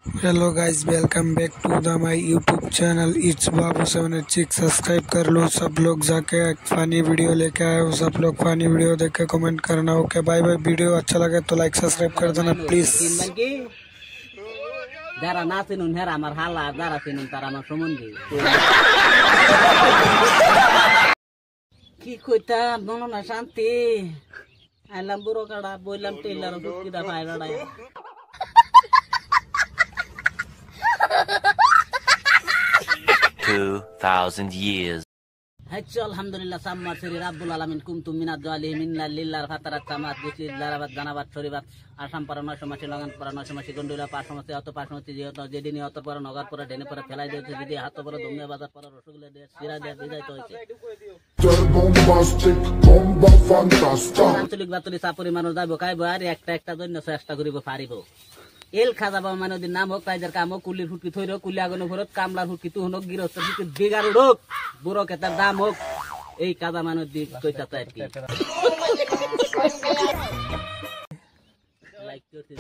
Hello guys, welcome back to the my YouTube channel it's Babu 786। Subscribe कर लो सब लोग, जाके एक फनी वीडियो लेके आए हो। सब लोग फनी वीडियो देख के कमेंट करना। Okay bye bye. वीडियो अच्छा लगे तो लाइक सब्सक्राइब कर देना प्लीज। যারা না চিনুন হেরা আমার হালা, যারা চিনুন তারা আমার সম্বন্ধে। কি কইতাম মনো না শান্তি আইলাম বুড়ো কাড়া বইলাম টেলার দুঃখিতা ভাইরাড়ায় 2000 years. হাইচু আলহামদুলিল্লাহ সাম্মার শরীর রাব্বুল আলামিন কুমতুম মিনাজ জালিমিন লিল্লাহিল ফাতারাত সামাত বিসিল দারাবাত জানাবাত শরীবাত আসাম পারা 900 মাসে লাগান পারা 900 মাসে গন্ডুলা 500 মাসে অত 500 মাসে যেত যেদিন অত পর নগর পর ঢেনে পর ফেলাই দিয়েছে যদি হাত পর দমনে বাজার পর রসগোল্লা দিয়ে সিরা দিয়ে বিজাইতে হইছে আঞ্চলিক বাতরি চাপরি মানুষ যাইব খাইব আর একটা জন্য চেষ্টা করিব পারিব। এল খাজাবা মানে ওদের নাম হোক কাইজার কাম হোক কুলির ফুটকি থইর কুলি আগুনে ভরত কামলার ফুটকি তু হনক গিরস্ত ফুটকি বিগার উড়ক বুড়ো কেতার দাম হোক এই কাজা মানুষ দিক কইতা চাই কি লাইক করতে